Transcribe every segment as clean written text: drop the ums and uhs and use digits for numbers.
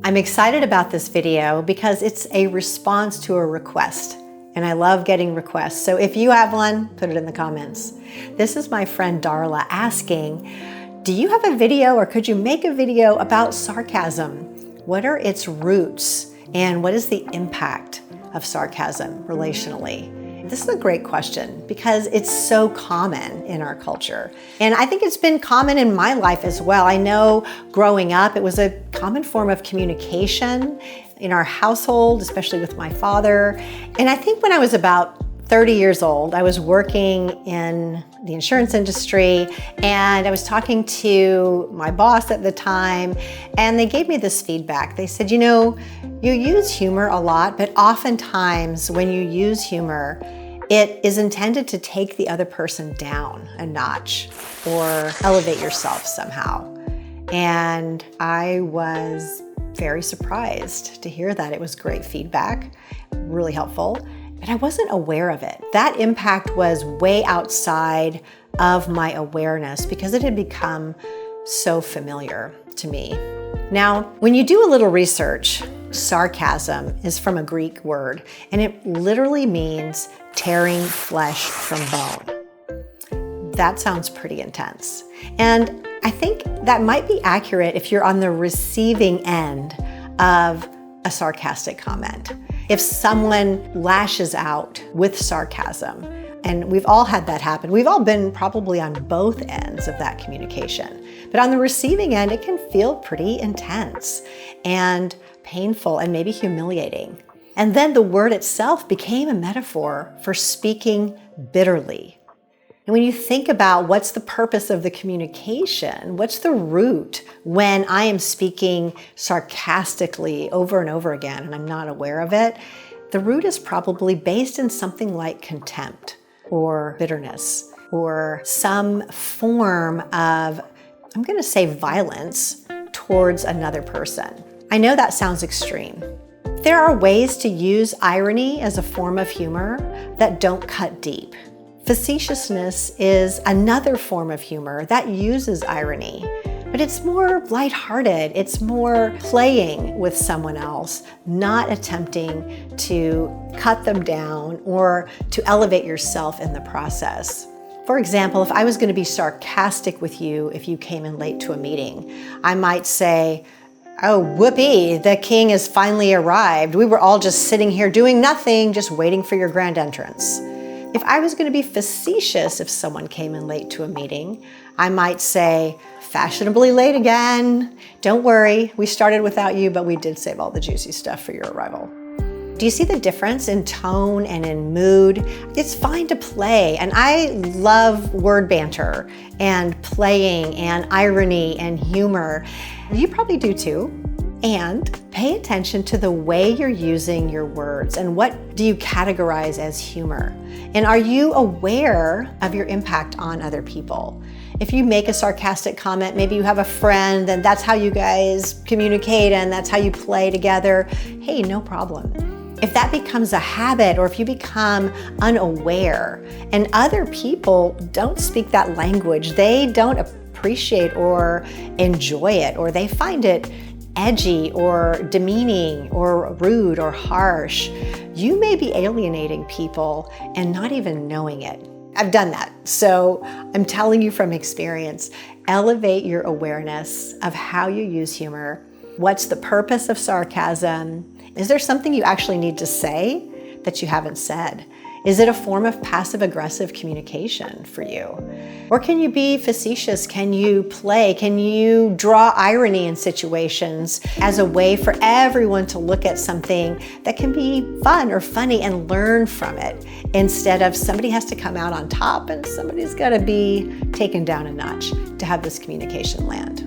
I'm excited about this video because it's a response to a request, and I love getting requests. So if you have one, put it in the comments. This is my friend Darla asking, do you have a video or could you make a video about sarcasm? What are its roots and what is the impact of sarcasm relationally? This is a great question because it's so common in our culture. And I think it's been common in my life as well. I know growing up, it was a common form of communication in our household, especially with my father. And I think when I was about 30 years old, I was working in the insurance industry and I was talking to my boss at the time, and they gave me this feedback. They said, you know, you use humor a lot, but oftentimes when you use humor, it is intended to take the other person down a notch or elevate yourself somehow. And I was very surprised to hear that. It was great feedback, really helpful. But I wasn't aware of it. That impact was way outside of my awareness because it had become so familiar to me. Now, when you do a little research, sarcasm is from a Greek word, and it literally means tearing flesh from bone. That sounds pretty intense. And I think that might be accurate if you're on the receiving end of a sarcastic comment. If someone lashes out with sarcasm, and we've all had that happen, we've all been probably on both ends of that communication. But on the receiving end, it can feel pretty intense and painful and maybe humiliating. And then the word itself became a metaphor for speaking bitterly. And when you think about what's the purpose of the communication, what's the root when I am speaking sarcastically over and over again and I'm not aware of it, the root is probably based in something like contempt or bitterness or some form of, I'm going to say, violence towards another person. I know that sounds extreme. There are ways to use irony as a form of humor that don't cut deep. Facetiousness is another form of humor that uses irony, but it's more lighthearted. It's more playing with someone else, not attempting to cut them down or to elevate yourself in the process. For example, if I was going to be sarcastic with you if you came in late to a meeting, I might say, "Oh, whoopee, the king has finally arrived. We were all just sitting here doing nothing, just waiting for your grand entrance." If I was going to be facetious if someone came in late to a meeting, I might say, "Fashionably late again. Don't worry, we started without you, but we did save all the juicy stuff for your arrival." Do you see the difference in tone and in mood? It's fine to play, and I love word banter and playing and irony and humor. You probably do too. And pay attention to the way you're using your words and what do you categorize as humor? And are you aware of your impact on other people? If you make a sarcastic comment, maybe you have a friend and that's how you guys communicate and that's how you play together, hey, no problem. If that becomes a habit or if you become unaware and other people don't speak that language, they don't appreciate or enjoy it, or they find it edgy or demeaning or rude or harsh, you may be alienating people and not even knowing it. I've done that, so I'm telling you from experience, elevate your awareness of how you use humor. What's the purpose of sarcasm? Is there something you actually need to say that you haven't said? Is it a form of passive-aggressive communication for you? Or can you be facetious? Can you play? Can you draw irony in situations as a way for everyone to look at something that can be fun or funny and learn from it, instead of somebody has to come out on top and somebody's got to be taken down a notch to have this communication land?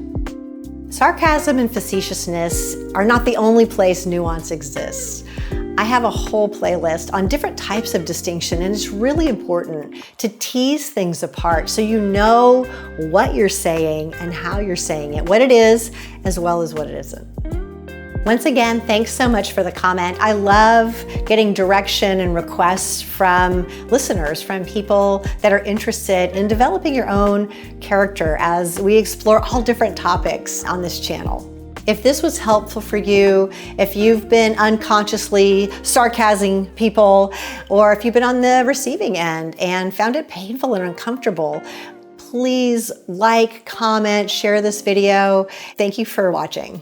Sarcasm and facetiousness are not the only place nuance exists. I have a whole playlist on different types of distinction, and it's really important to tease things apart so you know what you're saying and how you're saying it, what it is as well as what it isn't. Once again, thanks so much for the comment. I love getting direction and requests from listeners, from people that are interested in developing your own character as we explore all different topics on this channel. If this was helpful for you, if you've been unconsciously sarcasming people, or if you've been on the receiving end and found it painful and uncomfortable, please like, comment, share this video. Thank you for watching.